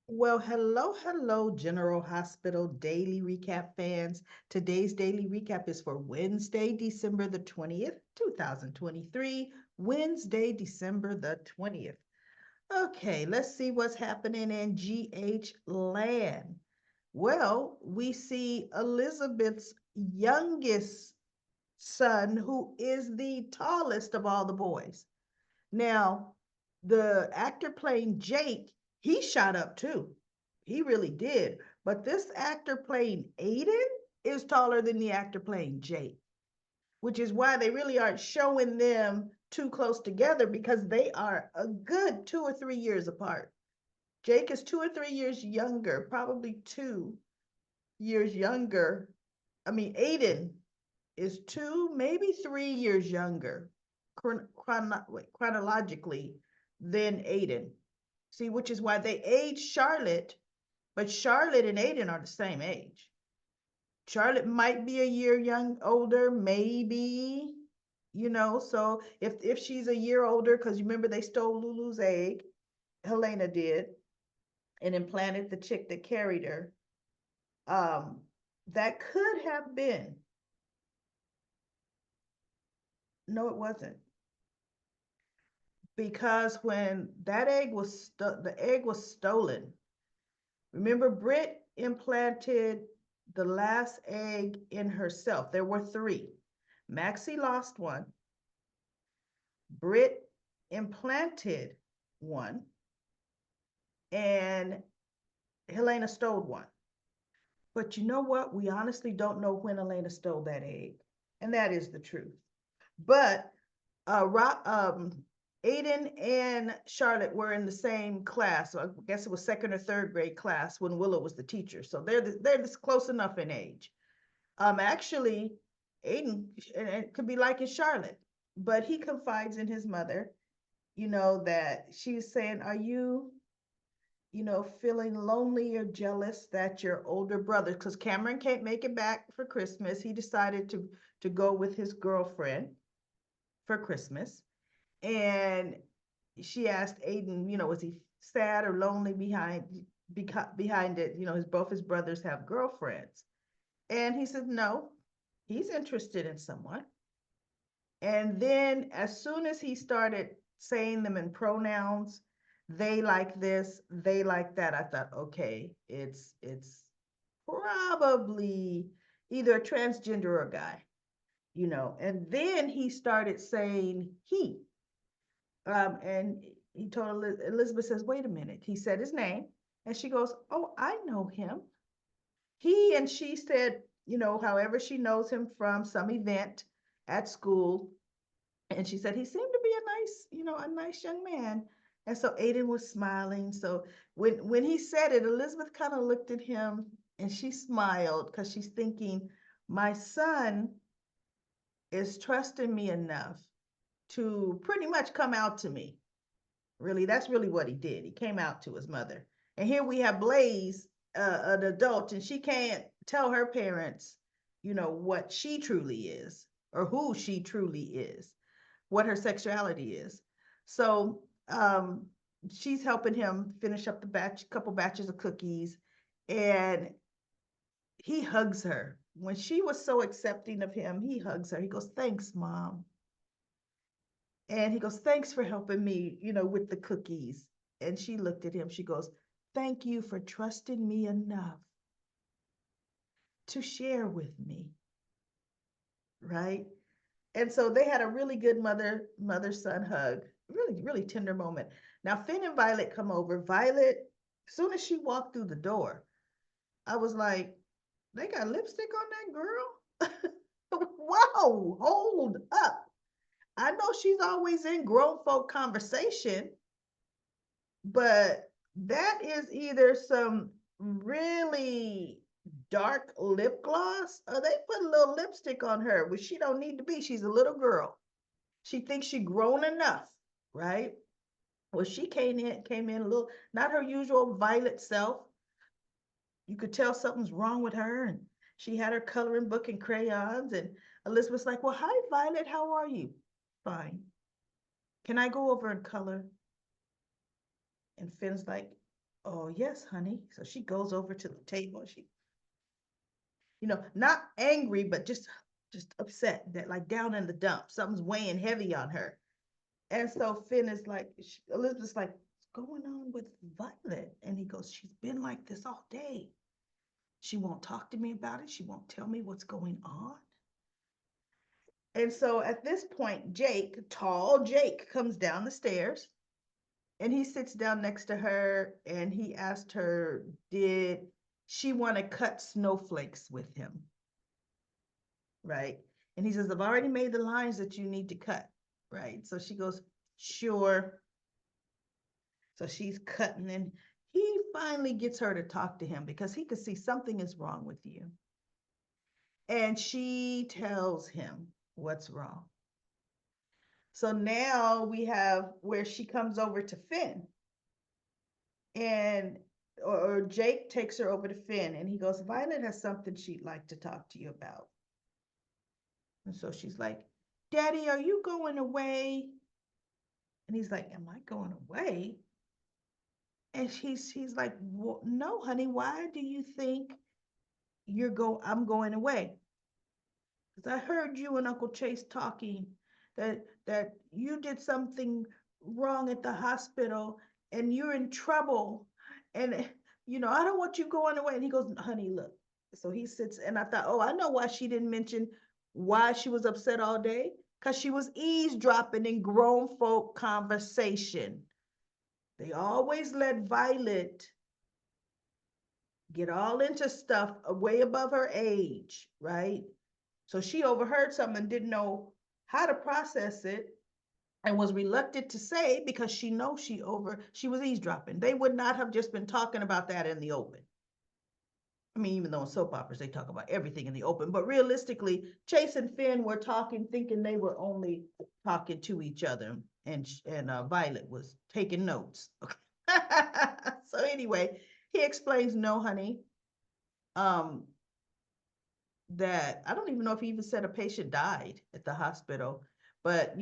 Well, hello, General Hospital Daily Recap fans. Today's daily recap is for Wednesday, December the 20th, 2023. Wednesday, December the 20th. Okay, let's see what's happening in GH land. Well, we see Elizabeth's youngest son, who is the tallest of all the boys. Now, the actor playing Jake, he shot up too. He really did. But this actor playing Aiden is taller than the actor playing Jake, which is why they really aren't showing them too close together because they are a good 2 or 3 years apart. Jake is 2 or 3 years younger, probably 2 years younger. I mean, Aiden is 2, maybe 3 years younger chronologically than Aiden. See, which is why they age Charlotte, but Charlotte and Aiden are the same age. Charlotte might be a year older, maybe, so if she's a year older, because you remember they stole Lulu's egg, Helena did, and implanted the chick that carried her. Um, that could have been. No, it wasn't. Because when that the egg was stolen. Remember, Britt implanted the last egg in herself. There were three. Maxie lost one. Britt implanted one, and Helena stole one. But you know what? We honestly don't know when Helena stole that egg, and that is the truth. But Aiden and Charlotte were in the same class. So I guess it was second or third grade class when Willow was the teacher. So they're this close enough in age. Actually, Aiden, and it could be like in Charlotte, but he confides in his mother. That she's saying, "Are you, feeling lonely or jealous that your older brother, because Cameron can't make it back for Christmas, he decided to go with his girlfriend for Christmas." And she asked Aiden, was he sad or lonely behind it? His both his brothers have girlfriends, and he said no, he's interested in someone. And then as soon as he started saying them in pronouns, they like this, they like that, I thought, okay, it's probably either a transgender or a guy, And then he started saying he. And he told Elizabeth, says, wait a minute. He said his name. And she goes, oh, I know him. And she said, however she knows him from some event at school. And she said, he seemed to be a nice young man. And so Aiden was smiling. So when he said it, Elizabeth kind of looked at him and she smiled because she's thinking, my son is trusting me enough to pretty much come out to me. Really, that's really what he did. He came out to his mother. And here we have Blaze, an adult, and she can't tell her parents, what she truly is or who she truly is, what her sexuality is. So she's helping him finish up the couple batches of cookies, and he hugs her. When she was so accepting of him, he hugs her. He goes, thanks, mom. And he goes, thanks for helping me, with the cookies. And she looked at him. She goes, thank you for trusting me enough to share with me. Right. And so they had a really good mother son hug. Really, really tender moment. Now Finn and Violet come over. Violet, as soon as she walked through the door, I was like, they got lipstick on that girl? Whoa, hold up. I know she's always in grown folk conversation, but that is either some really dark lip gloss or they put a little lipstick on her, which she don't need to be. She's a little girl. She thinks she grown enough, right? Well, she came in a little, not her usual Violet self. You could tell something's wrong with her, and she had her coloring book and crayons. And Elizabeth's like, "Well, hi, Violet. How are you?" "Fine. Can I go over and color?" And Finn's like, oh, yes, honey. So she goes over to the table and she, not angry, but just upset that like down in the dump, something's weighing heavy on her. And so Finn is like, Elizabeth's like, what's going on with Violet? And he goes, she's been like this all day. She won't talk to me about it. She won't tell me what's going on. And so at this point, Jake, tall Jake, comes down the stairs and he sits down next to her and he asked her, did she want to cut snowflakes with him? Right. And he says, I've already made the lines that you need to cut. Right. So she goes, sure. So she's cutting and he finally gets her to talk to him because he could see something is wrong with you. And she tells him what's wrong. So now we have where she comes over to Finn and or Jake takes her over to Finn and he goes, Violet has something she'd like to talk to you about. And so she's like, Daddy, are you going away? And he's like, am I going away? And he's like, well, no, honey, why do you think I'm going away? Because I heard you and Uncle Chase talking that you did something wrong at the hospital and you're in trouble. And I don't want you going away. And he goes, honey, look. So he sits and I thought, oh, I know why she didn't mention why she was upset all day. Because she was eavesdropping in grown folk conversation. They always let Violet get all into stuff way above her age, right? So she overheard something and didn't know how to process it and was reluctant to say because she knows she was eavesdropping. They would not have just been talking about that in the open. I mean, even though in soap operas they talk about everything in the open, but realistically, Chase and Finn were talking, thinking they were only talking to each other, and Violet was taking notes. Okay. So anyway, he explains, no, honey, that I don't even know if he even said a patient died at the hospital, but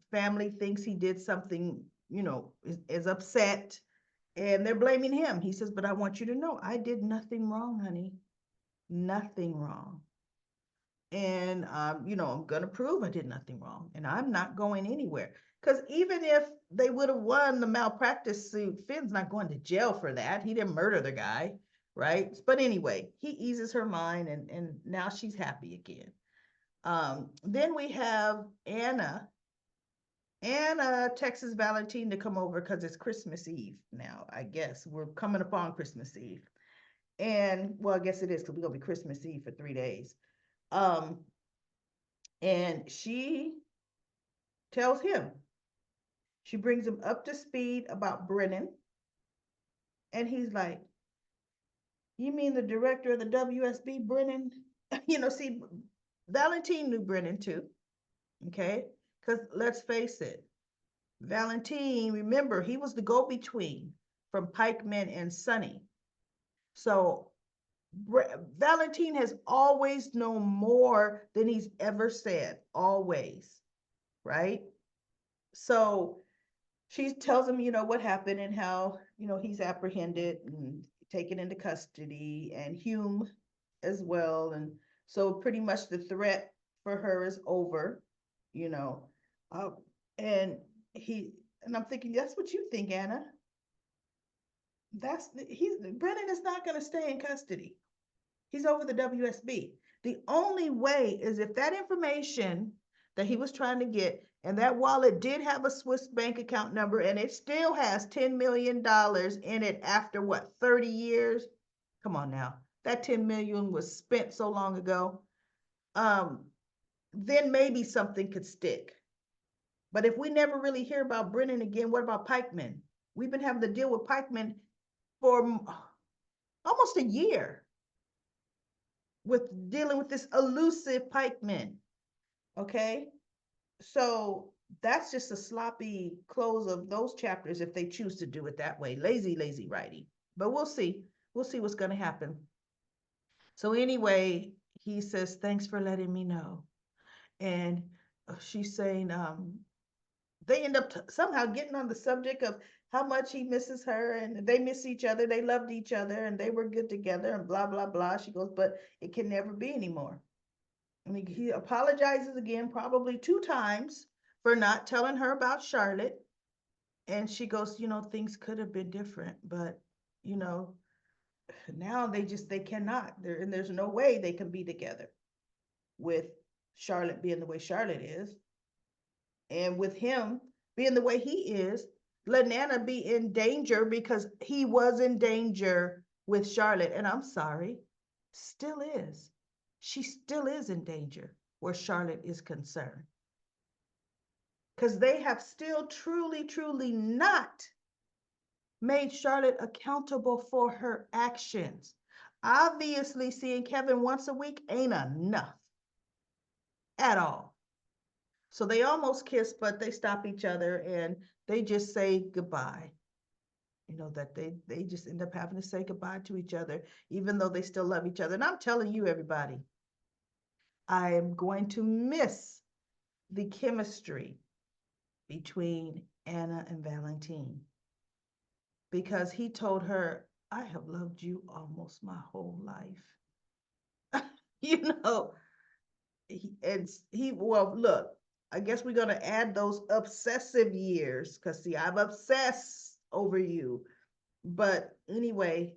family thinks he did something, is upset and they're blaming him. He says, but I want you to know I did nothing wrong, honey. Nothing wrong. And I'm gonna prove I did nothing wrong and I'm not going anywhere. Because even if they would have won the malpractice suit, Finn's not going to jail for that. He didn't murder the guy, right? But anyway, he eases her mind and now she's happy again. Then we have Anna. Anna texts Valentin to come over because it's Christmas Eve now, I guess. We're coming upon Christmas Eve. And well, I guess it is because we're gonna be Christmas Eve for 3 days. And she tells him, she brings him up to speed about Brennan. And he's like, you mean the director of the WSB, Brennan? See, Valentin knew Brennan too. Okay. Because let's face it, Valentin, remember, he was the go-between from Pikeman and Sonny. So Valentin has always known more than he's ever said, always, right? So she tells him, what happened and how, he's apprehended and taken into custody, and Hume as well. And so pretty much the threat for her is over, you know. And I'm thinking, that's what you think, Anna. Brennan is not going to stay in custody. He's over the WSB. The only way is if that information that he was trying to get, and that wallet did have a Swiss bank account number, and it still has $10 million in it after what, 30 years? Come on now. That 10 million was spent so long ago. Then maybe something could stick. But if we never really hear about Brennan again, what about Pikeman? We've been having to deal with Pikeman for almost a year with dealing with this elusive pikeman. Okay. So that's just a sloppy close of those chapters if they choose to do it that way. Lazy writing. But we'll see. We'll see what's going to happen. So anyway, he says, thanks for letting me know. And she's saying, they end up somehow getting on the subject of how much he misses her and they miss each other. They loved each other and they were good together and blah, blah, blah. She goes, but it can never be anymore. I mean, he apologizes again, probably 2 times for not telling her about Charlotte. And she goes, things could have been different, but, you know, now they cannot. And there's no way they can be together with Charlotte being the way Charlotte is. And with him being the way he is, let Nana be in danger because he was in danger with Charlotte. And I'm sorry, still is. She still is in danger where Charlotte is concerned. Because they have still truly, truly not made Charlotte accountable for her actions. Obviously, seeing Kevin once a week ain't enough at all. So they almost kiss, but they stop each other and they just say goodbye. That they just end up having to say goodbye to each other, even though they still love each other. And I'm telling you, everybody, I am going to miss the chemistry between Anna and Valentin because he told her, I have loved you almost my whole life. you know, well, look, I guess we're going to add those obsessive years because, see, I'm obsessed over you. But anyway,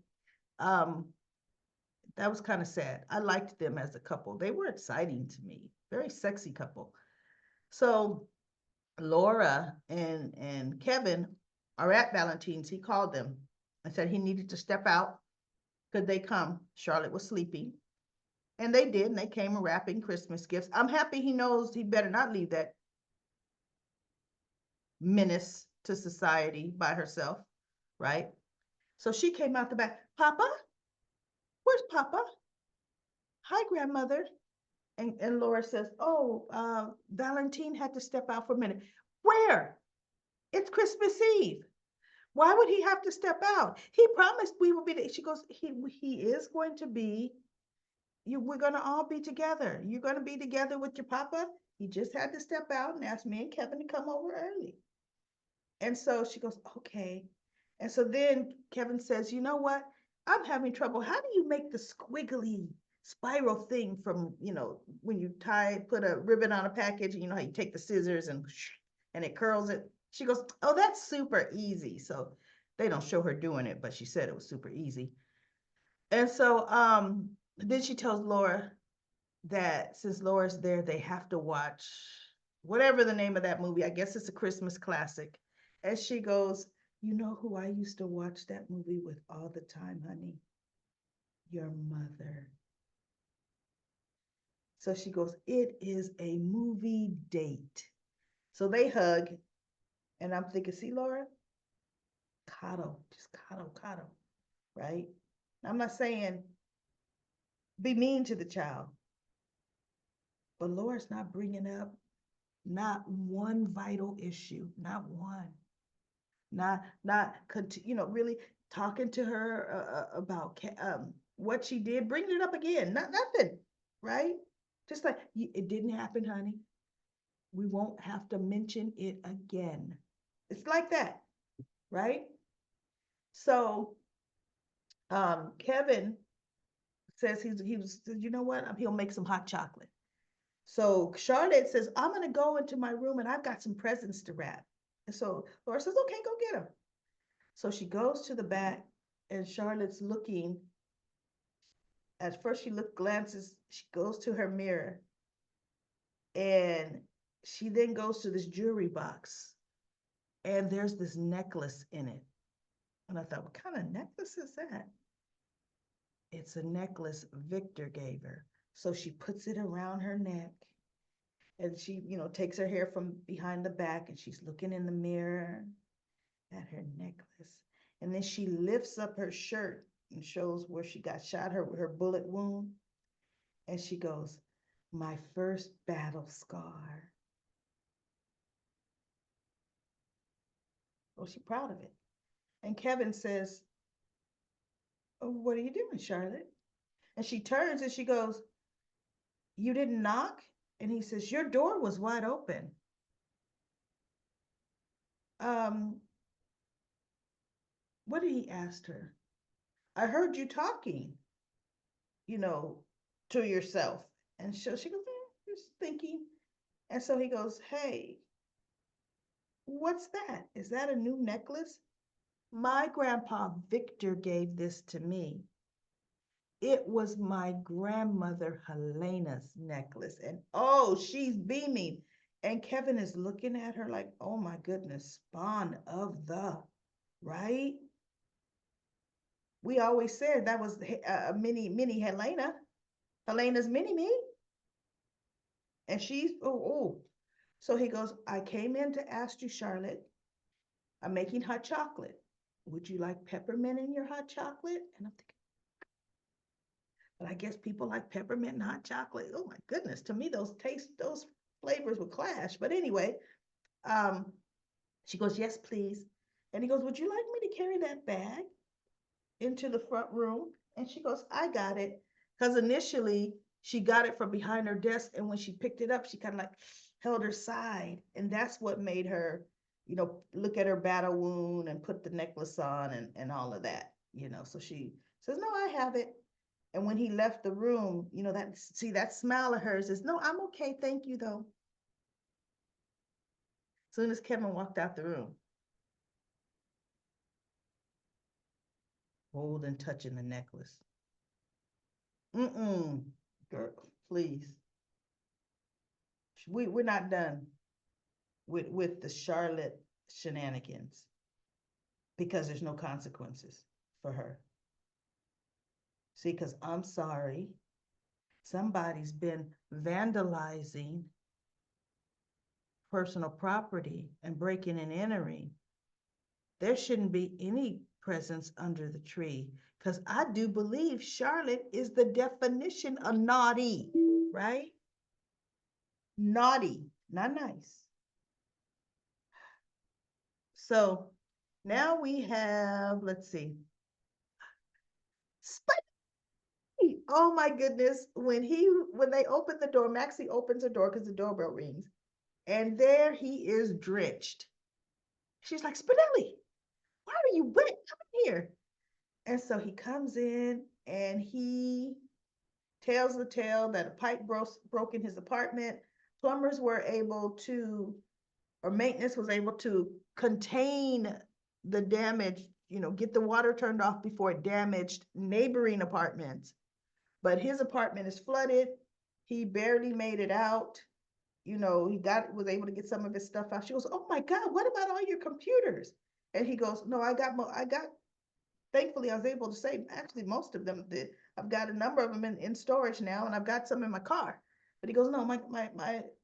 that was kind of sad. I liked them as a couple. They were exciting to me, very sexy couple. So Laura and Kevin are at Valentin's. He called them and said he needed to step out. Could they come? Charlotte was sleeping. And they did, and they came wrapping Christmas gifts. I'm happy he knows he better not leave that menace to society by herself, right? So she came out the back. Papa? Where's Papa? Hi, grandmother. And Laura says, oh, Valentin had to step out for a minute. Where? It's Christmas Eve. Why would he have to step out? He promised we would be there. She goes, he is going to be, we're going to all be together. You're going to be together with your papa. He just had to step out and ask me and Kevin to come over early. And so she goes, okay. And so then Kevin says, you know what? I'm having trouble. How do you make the squiggly spiral thing from, when you put a ribbon on a package, and you know how you take the scissors and it curls it? She goes, oh, that's super easy. So they don't show her doing it, but she said it was super easy. And so then she tells Laura that since Laura's there, they have to watch whatever the name of that movie. I guess it's a Christmas classic. And she goes, you know who I used to watch that movie with all the time, honey? Your mother. So she goes, it is a movie date. So they hug. And I'm thinking, see, Laura, coddle, just coddle, right? I'm not saying be mean to the child, but Laura's not bringing up not one vital issue, not one. Not, really talking to her about what she did, bringing it up again, nothing, right? Just like, it didn't happen, honey. We won't have to mention it again. It's like that, right? So Kevin says you know what? He'll make some hot chocolate. So Charlotte says, I'm gonna go into my room and I've got some presents to wrap. And so Laura says, okay, go get them. So she goes to the back and Charlotte's looking. At first glances, she goes to her mirror and she then goes to this jewelry box and there's this necklace in it. And I thought, what kind of necklace is that? It's a necklace Victor gave her. So she puts it around her neck and she, takes her hair from behind the back and she's looking in the mirror at her necklace. And then she lifts up her shirt and shows where she got shot, her bullet wound. And she goes, my first battle scar. Well, she's proud of it. And Kevin says, oh, what are you doing, Charlotte? And she turns and she goes, you didn't knock? And he says, your door was wide open. what did he ask her? I heard you talking, you know, to yourself. And so she goes, just thinking. And so he goes, hey, what's that? Is that a new necklace? My grandpa Victor gave this to me. It was my grandmother Helena's necklace. And oh, she's beaming. And Kevin is looking at her like, oh my goodness, spawn of the, right? We always said that was a mini Helena. Helena's mini me. And she's, oh. So he goes, I came in to ask you, Charlotte, I'm making hot chocolate. Would you like peppermint in your hot chocolate? And I'm thinking, but I guess people like peppermint and hot chocolate. Oh my goodness, to me, those flavors would clash. But anyway, um, she goes, yes, please. And he goes, would you like me to carry that bag into the front room? And she goes, I got it. Because initially she got it from behind her desk. And when she picked it up, she kind of like held her side. And that's what made her, look at her battle wound and put the necklace on and all of that, So she says, no, I have it. And when he left the room, that smile of hers is, no, I'm okay. Thank you, though. As soon as Kevin walked out the room, holding, touching the necklace. Girl, please. We're not done with the Charlotte shenanigans because there's no consequences for her. See, because I'm sorry, somebody's been vandalizing personal property and breaking and entering. There shouldn't be any presents under the tree because I do believe Charlotte is the definition of naughty, right? Naughty, not nice. So now we have, let's see, Spinelli. Oh my goodness. When they open the door, Maxie opens the door because the doorbell rings. And there he is drenched. She's like, Spinelli, why are you wet? Come in here. And so he comes in and he tells the tale that a pipe broke in his apartment. Plumbers were able to, or maintenance was able to contain the damage, get the water turned off before it damaged neighboring apartments. But his apartment is flooded. He barely made it out. He was able to get some of his stuff out. She goes, oh my God, what about all your computers? And he goes, no, thankfully I was able to save actually most of them. I've got a number of them in storage now, and I've got some in my car. But he goes, no, my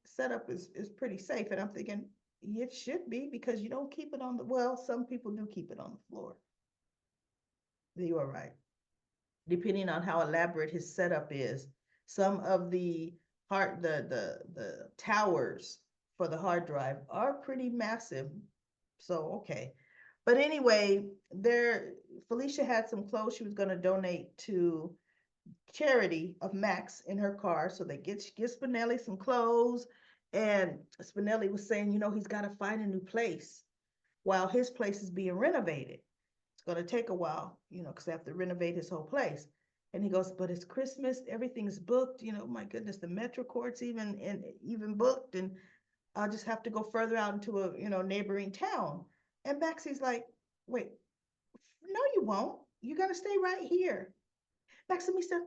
setup is pretty safe. And I'm thinking, it should be, because you don't keep it some people do keep it on the floor. You are right. Depending on how elaborate his setup is, some of the towers for the hard drive are pretty massive. So, okay. But anyway, Felicia had some clothes she was going to donate to charity of Max in her car. So they get Spinelli some clothes. And Spinelli was saying, he's got to find a new place while his place is being renovated. It's going to take a while, because they have to renovate his whole place. And he goes, but it's Christmas, everything's booked, my goodness, the Metro Court's even booked, and I'll just have to go further out into a, neighboring town. And Maxie's like, wait, no, you won't. You're going to stay right here. Maxie said,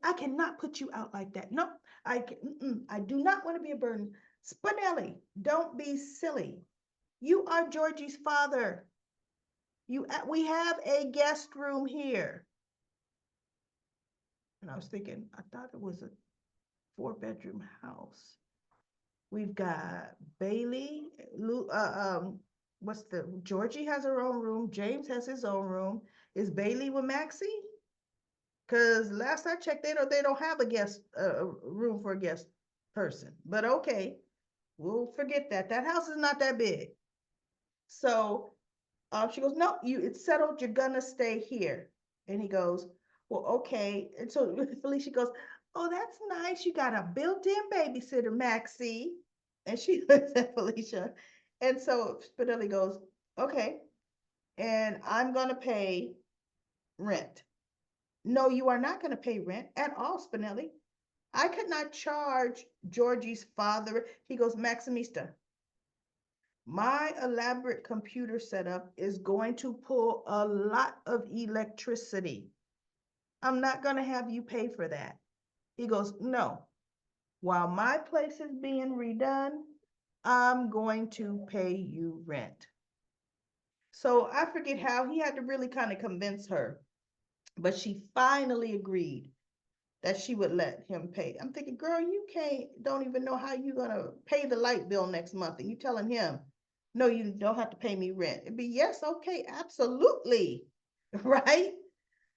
I cannot put you out like that. No, I do not want to be a burden. Spinelli, don't be silly. You are Georgie's father. We have a guest room here. And I was thinking, I thought it was a 4-bedroom house. We've got Bailey, Georgie has her own room. James has his own room. Is Bailey with Maxie? Because last I checked, they don't have a guest room for a guest person. But okay, we'll forget that. That house is not that big. So she goes, no, it's settled. You're gonna stay here. And he goes, well, okay. And so Felicia goes, oh, that's nice. You got a built-in babysitter, Maxie. And she looks at Felicia. And so Spinelli goes, okay. and I'm going to pay rent. No, you are not going to pay rent at all, Spinelli. I could not charge Georgie's father. He goes, Maximista, my elaborate computer setup is going to pull a lot of electricity. I'm not going to have you pay for that. He goes, no, while my place is being redone, I'm going to pay you rent. So I forget how he had to really kind of convince her, but she finally agreed that she would let him pay. I'm thinking, girl, you don't even know how you're gonna pay the light bill next month, and you telling him, no, you don't have to pay me rent. It'd be yes, okay, absolutely, right?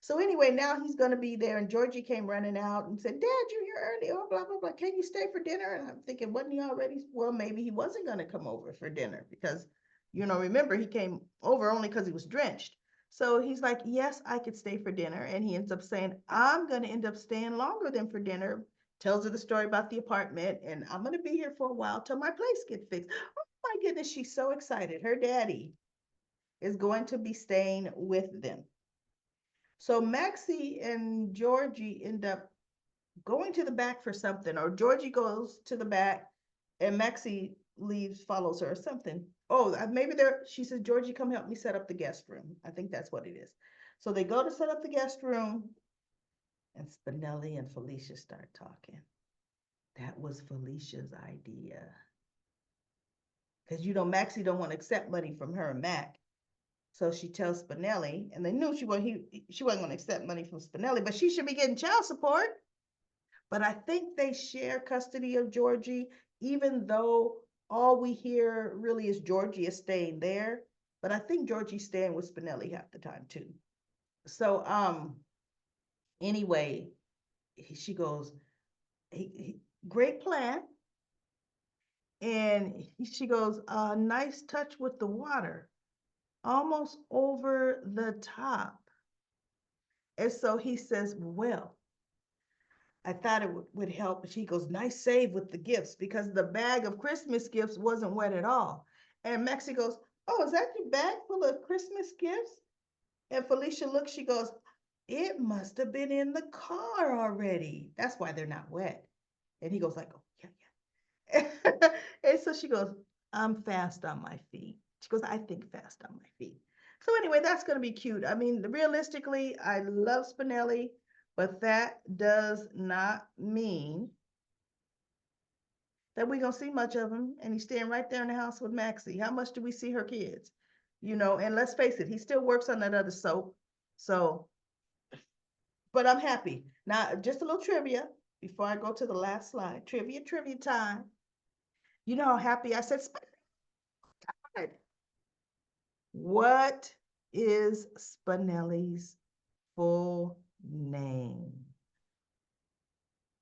So anyway, now he's gonna be there, and Georgie came running out and said, Dad, you're here early, oh, blah, blah, blah, can you stay for dinner? And I'm thinking, wasn't he already? Well, maybe he wasn't gonna come over for dinner because, remember, he came over only because he was drenched. So he's like, yes, I could stay for dinner. And he ends up saying, I'm going to end up staying longer than for dinner. Tells her the story about the apartment. And I'm going to be here for a while till my place gets fixed. Oh my goodness, she's so excited. Her daddy is going to be staying with them. So Maxie and Georgie end up going to the back for something, or Georgie goes to the back and Maxie leaves, follows her or something. Oh, maybe she says, Georgie, come help me set up the guest room. I think that's what it is. So they go to set up the guest room, and Spinelli and Felicia start talking. That was Felicia's idea. Because, Maxie don't want to accept money from her and Mac. So she tells Spinelli, and they knew she wasn't going to accept money from Spinelli, but she should be getting child support. But I think they share custody of Georgie, even though all we hear really is Georgie is staying there. But I think Georgie's staying with Spinelli half the time too. So anyway, she goes, great plan. And she goes, nice touch with the water, almost over the top. And so he says, well, I thought it would help. She goes, nice save with the gifts, because the bag of Christmas gifts wasn't wet at all. And Maxie goes, oh, is that your bag full of Christmas gifts? And Felicia looks, she goes, it must have been in the car already. That's why they're not wet. And he goes like, oh, yeah, yeah. And so she goes, I'm fast on my feet. She goes, I think fast on my feet. So anyway, that's going to be cute. I mean, realistically, I love Spinelli, but that does not mean that we're going to see much of him. And he's staying right there in the house with Maxie. How much do we see her kids? And let's face it, he still works on that other soap. So, but I'm happy. Now, just a little trivia before I go to the last slide. Trivia time. You know how happy I said, what is Spinelli's full name?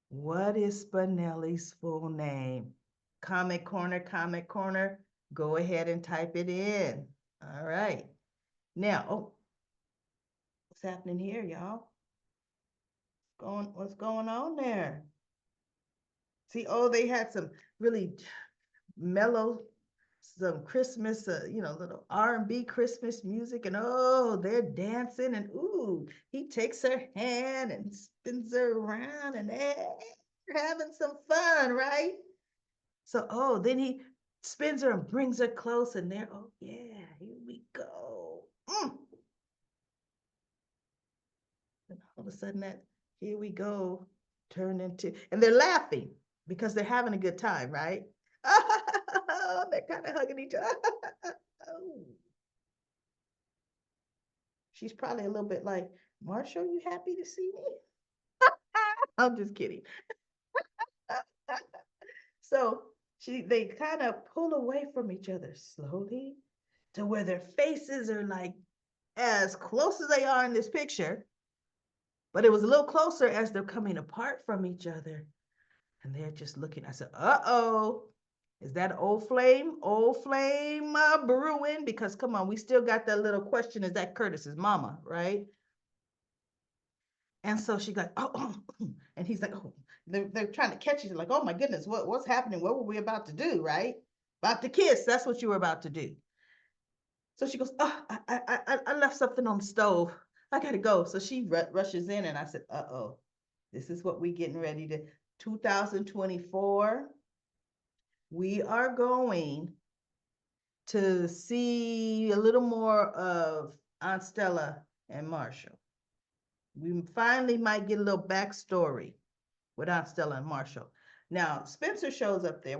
What is Spinelli's full name? Comment corner. Go ahead and type it in. All right. Now, what's happening here, y'all? What's going on there? See, they had some really mellow, some Christmas, little R&B Christmas music, and they're dancing, and he takes her hand and spins her around, and they're having some fun, right? So, then he spins her and brings her close, and there, oh yeah, here we go. And all of a sudden that, here we go, turn into, and they're laughing because they're having a good time, right? They're kind of hugging each other. She's probably a little bit like, Marshall, you happy to see me? I'm just kidding. So they kind of pull away from each other slowly to where their faces are like as close as they are in this picture, but it was a little closer as they're coming apart from each other. And they're just looking. I said, uh-oh, is that old flame brewing? Because come on, we still got that little question, is that Curtis's mama, right? And so she's like, oh, and he's like, oh, they're trying to catch you. Like, oh my goodness, what's happening? What were we about to do, right? About to kiss. That's what you were about to do. So she goes, oh, I left something on the stove. I gotta go. So she rushes in, and I said, uh-oh, this is what we getting ready to, 2024, we are going to see a little more of Aunt Stella and Marshall. We finally might get a little backstory with Aunt Stella and Marshall. Now, Spencer shows up there,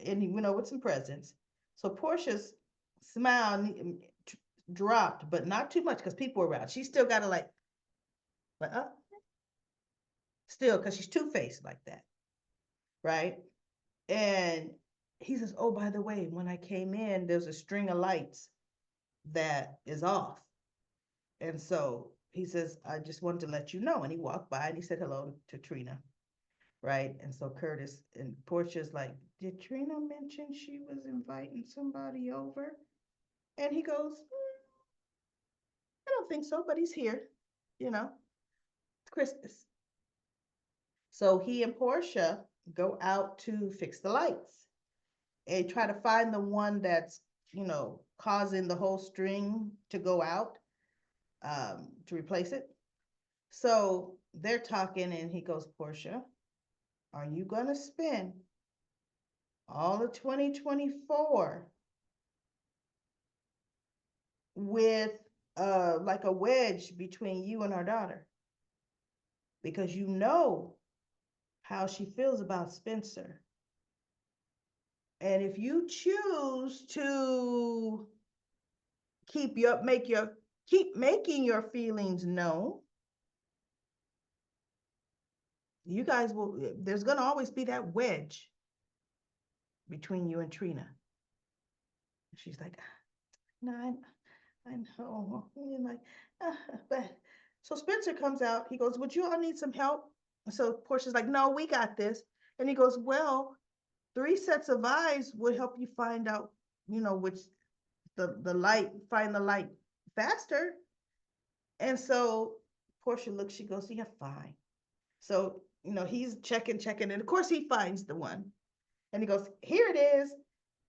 and he went over with some presents. So Portia's smile dropped, but not too much because people were around. She still got to like still, because she's two-faced like that, right? And he says, oh, by the way, when I came in, there's a string of lights that is off. And so he says, I just wanted to let you know. And he walked by and he said hello to Trina, right? And so Curtis and Portia's like, did Trina mention she was inviting somebody over? And he goes, I don't think so, but he's here, you know, it's Christmas. So he and Portia go out to fix the lights and try to find the one that's, causing the whole string to go out, to replace it. So they're talking, and he goes, Portia, are you going to spend all of 2024 with like a wedge between you and our daughter? Because you know how she feels about Spencer. And if you choose to keep making your feelings known, you guys will, there's going to always be that wedge between you and Trina. She's like, no, I know. And like, but so Spencer comes out. He goes, would you all need some help? So Portia's like, no, we got this. And he goes, well, 3 sets of eyes would help you find out, which the light, find the light faster. And so Portia looks, she goes, yeah, fine. So, he's checking, and of course he finds the one. And he goes, here it is.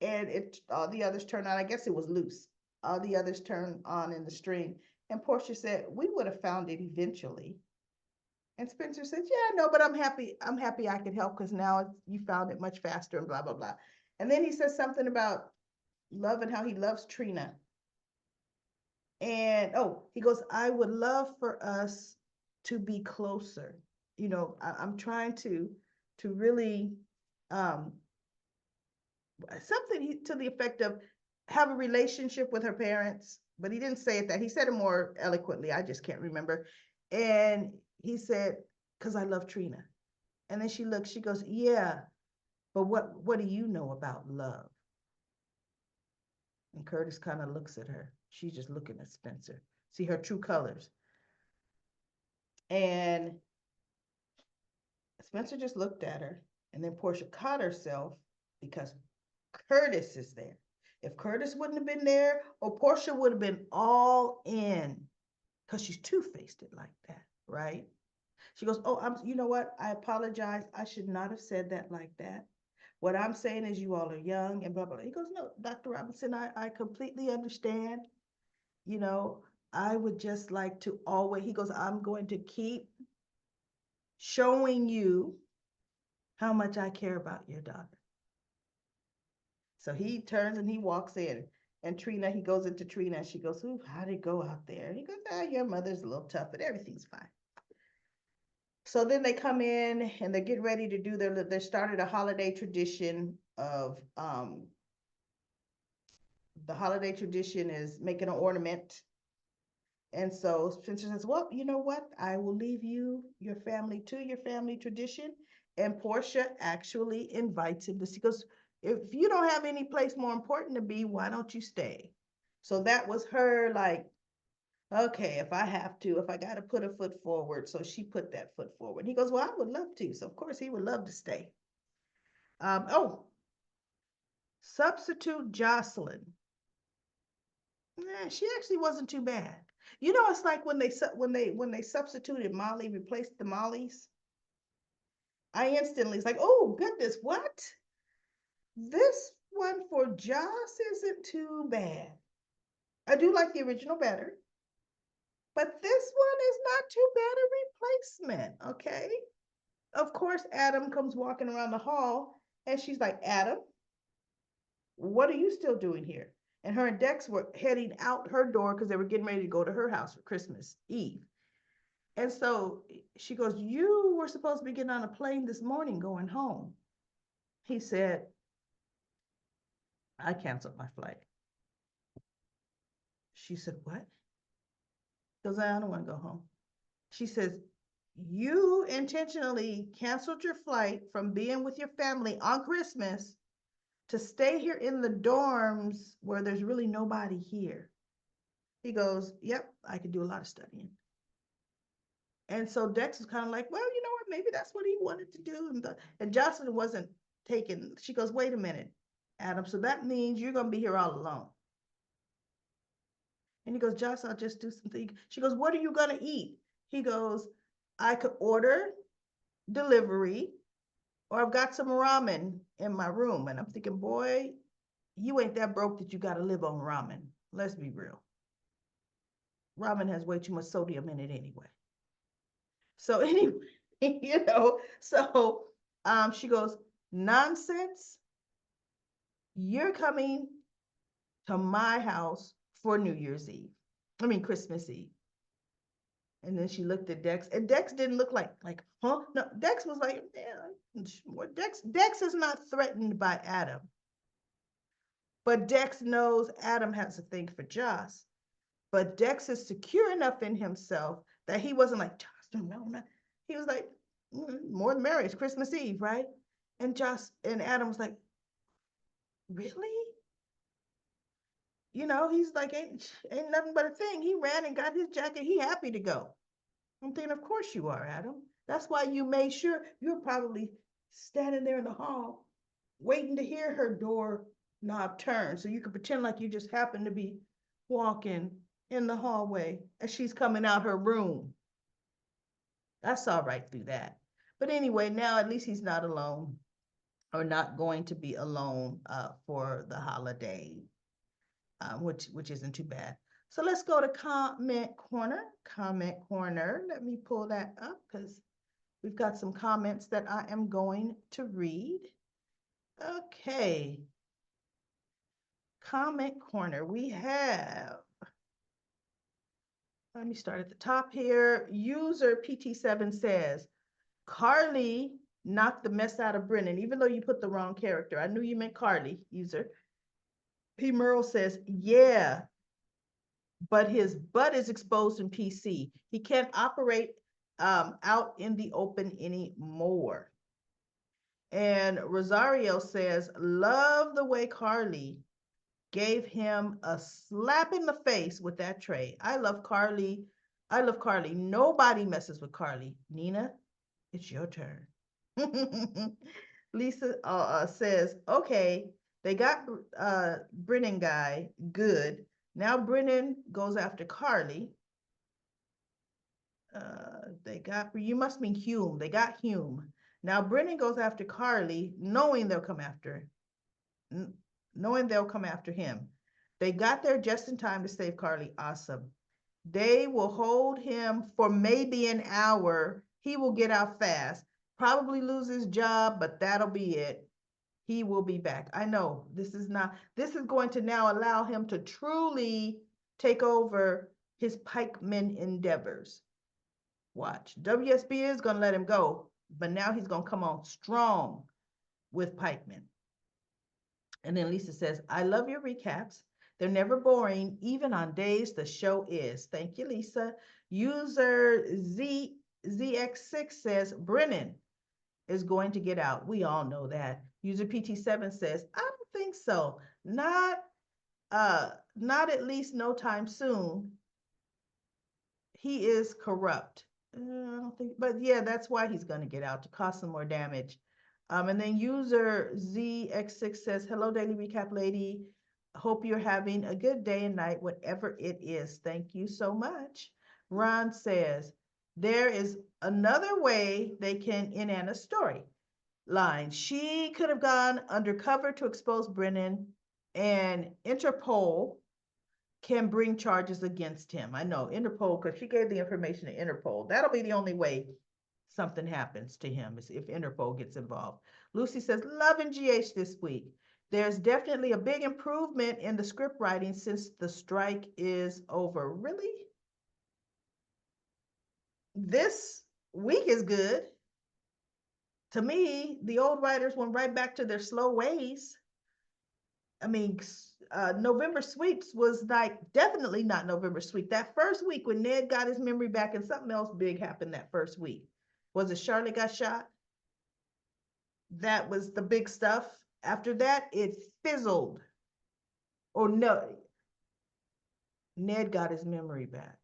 And all the others turn on. I guess it was loose. All the others turn on in the string. And Portia said, we would have found it eventually. And Spencer said, yeah, no, but I'm happy I could help because now you found it much faster and blah, blah, blah. And then he says something about love and how he loves Trina. And he goes, I would love for us to be closer. I'm trying to really something to the effect of have a relationship with her parents, but he didn't say it that. He said it more eloquently. I just can't remember. And he said, because I love Trina. And then she looks, she goes, yeah, but what do you know about love? And Curtis kind of looks at her. She's just looking at Spencer. See her true colors. And Spencer just looked at her. And then Portia caught herself because Curtis is there. If Curtis wouldn't have been there, or Portia would have been all in, because she's two-faced it like that, right? She goes, oh, you know what? I apologize. I should not have said that like that. What I'm saying is you all are young and blah, blah, blah. He goes, no, Dr. Robinson, I completely understand. I would just like to always, he goes, I'm going to keep showing you how much I care about your daughter. So he turns and he walks in. And Trina, he goes into Trina and she goes, ooh, how'd it go out there? And he goes, your mother's a little tough, but everything's fine. So then they come in and they're getting ready to do they started a holiday tradition of, the holiday tradition is making an ornament. And so Spencer says, well, you know what? I will leave your family to your family tradition. And Portia actually invites him to see, because if you don't have any place more important to be, why don't you stay? So that was her like, okay, if I got to put a foot forward. So she put that foot forward. He goes, well, I would love to. So of course he would love to stay. Substitute Jocelyn. She actually wasn't too bad. It's like when they substituted Molly, replaced the Mollies. I instantly was like, oh goodness, what? This one for Joss isn't too bad. I do like the original better, but this one is not too bad a replacement, okay? Of course, Adam comes walking around the hall, and she's like, Adam, what are you still doing here? And her and Dex were heading out her door because they were getting ready to go to her house for Christmas Eve. And so she goes, you were supposed to be getting on a plane this morning going home. He said, I canceled my flight. She said, what? He goes, I don't want to go home. She says, you intentionally canceled your flight from being with your family on Christmas to stay here in the dorms where there's really nobody here. He goes, yep, I could do a lot of studying. And so Dex was kind of like, well, you know what, maybe that's what he wanted to do. And Jocelyn wasn't taken. She goes, wait a minute, Adam, so that means you're going to be here all alone. And he goes, Josh, I'll just do something. She goes, what are you going to eat? He goes, I could order delivery, or I've got some ramen in my room. And I'm thinking, boy, you ain't that broke that you got to live on ramen. Let's be real. Ramen has way too much sodium in it anyway. So anyway, so she goes, nonsense. You're coming to my house for New Year's Eve. I mean, Christmas Eve. And then she looked at Dex, and Dex didn't look like, huh? No, Dex was like, yeah, Dex is not threatened by Adam. But Dex knows Adam has a thing for Joss. But Dex is secure enough in himself that he wasn't like, Joss, no. He was like, more than merry, it's Christmas Eve, right? And Joss and Adam was like, really? He's like, ain't nothing but a thing. He ran and got his jacket. He happy to go. I'm thinking, of course you are, Adam. That's why you made sure you're probably standing there in the hall waiting to hear her door knob turn so you could pretend like you just happened to be walking in the hallway as she's coming out her room. That's all right through that. But anyway, now at least he's not alone, or not going to be alone for the holiday, which isn't too bad. So let's go to comment corner. Comment corner. Let me pull that up because we've got some comments that I am going to read. Okay. Comment corner. We have, let me start at the top here. User PT7 says, Carly knocked the mess out of Brennan, even though you put the wrong character. I knew you meant Carly, user. P. Merle says, yeah, but his butt is exposed in PC. He can't operate out in the open anymore. And Rosario says, love the way Carly gave him a slap in the face with that tray. I love Carly. Nobody messes with Carly. Nina, it's your turn. Lisa says, okay, they got Brennan guy, good. Now Brennan goes after Carly. You must mean Hume. They got Hume. Now Brennan goes after Carly, knowing they'll come after him. They got there just in time to save Carly. Awesome. They will hold him for maybe an hour. He will get out fast, probably lose his job, but that'll be it. He will be back. I know this is going to now allow him to truly take over his pikeman endeavors. Watch. WSB is going to let him go, but now he's going to come on strong with pikemen. And then Lisa says, I love your recaps. They're never boring, even on days the show is. Thank you, Lisa. User ZX6 says, Brennan is going to get out. We all know that. User PT7 says, I don't think so. Not at least no time soon. He is corrupt. I don't think, but yeah, that's why he's going to get out, to cause some more damage. And then user ZX6 says, hello, Daily Recap Lady. Hope you're having a good day and night, whatever it is. Thank you so much. Ron says, there is another way they can end Anna's story line. She could have gone undercover to expose Brennan, and Interpol can bring charges against him. I know Interpol, because she gave the information to Interpol. That'll be the only way something happens to him is if Interpol gets involved. Lucy says, loving GH this week. There's definitely a big improvement in the script writing since the strike is over. Really? This week is good. To me, the old writers went right back to their slow ways. I mean, November Sweeps was like definitely not November Sweep. That first week when Ned got his memory back and something else big happened that first week. Was it Charlotte got shot? That was the big stuff. After that, it fizzled. Or no, Ned got his memory back.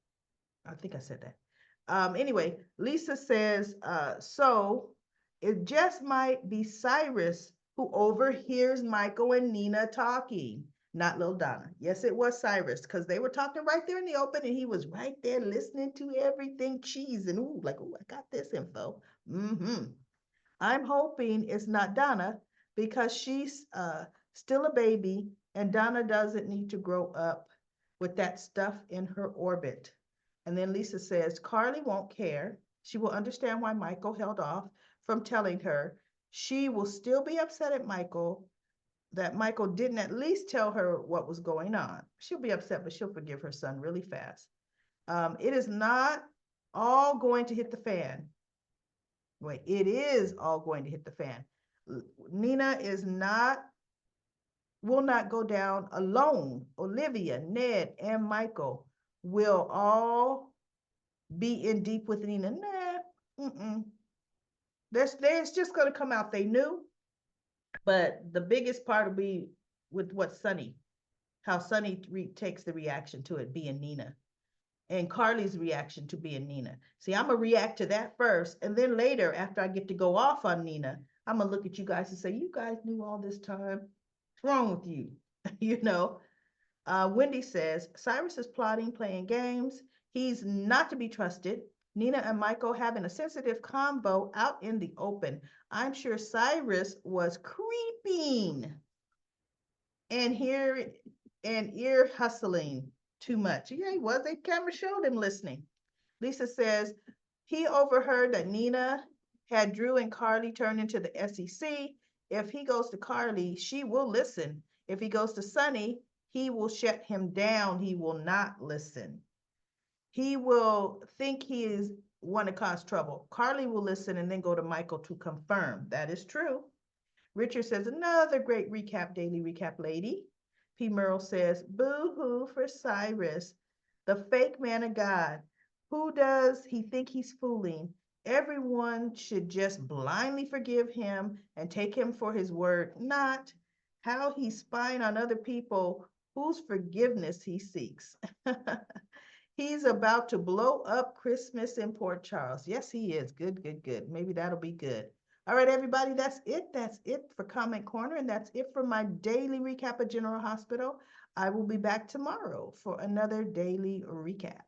I think I said that. Anyway, Lisa says, so it just might be Cyrus who overhears Michael and Nina talking, not Lil Donna. Yes, it was Cyrus, because they were talking right there in the open, and he was right there listening to everything cheese and ooh, like, oh, I got this info. I'm hoping it's not Donna because she's still a baby, and Donna doesn't need to grow up with that stuff in her orbit. And then Lisa says, Carly won't care. She will understand why Michael held off from telling her. She will still be upset at Michael that Michael didn't at least tell her what was going on. She'll be upset, but she'll forgive her son really fast. It is not all going to hit the fan. Wait, it is all going to hit the fan. Nina will not go down alone. Olivia, Ned, and Michael will all be in deep with Nina. Nah, There's just going to come out. They knew, but the biggest part will be with what Sonny, how Sonny takes the reaction to it being Nina, and Carly's reaction to being Nina. See, I'm gonna react to that first, and then later, after I get to go off on Nina, I'm gonna look at you guys and say, you guys knew all this time. What's wrong with you? You know, Wendy says, Cyrus is plotting, playing games. He's not to be trusted. Nina and Michael having a sensitive convo out in the open. I'm sure Cyrus was creeping and ear hustling too much. Yeah, he was. They camera showed him listening. Lisa says he overheard that Nina had Drew and Carly turn into the SEC. If he goes to Carly, she will listen. If he goes to Sonny, he will shut him down. He will not listen. He will think he is want to cause trouble. Carly will listen and then go to Michael to confirm. That is true. Richard says, another great recap, daily recap lady. P. Merle says, boo-hoo for Cyrus, the fake man of God. Who does he think he's fooling? Everyone should just blindly forgive him and take him for his word, not how he's spying on other people whose forgiveness he seeks. He's about to blow up Christmas in Port Charles. Yes, he is. Good, good, good. Maybe that'll be good. All right, everybody, that's it. That's it for Comment Corner, and that's it for my daily recap of General Hospital. I will be back tomorrow for another daily recap.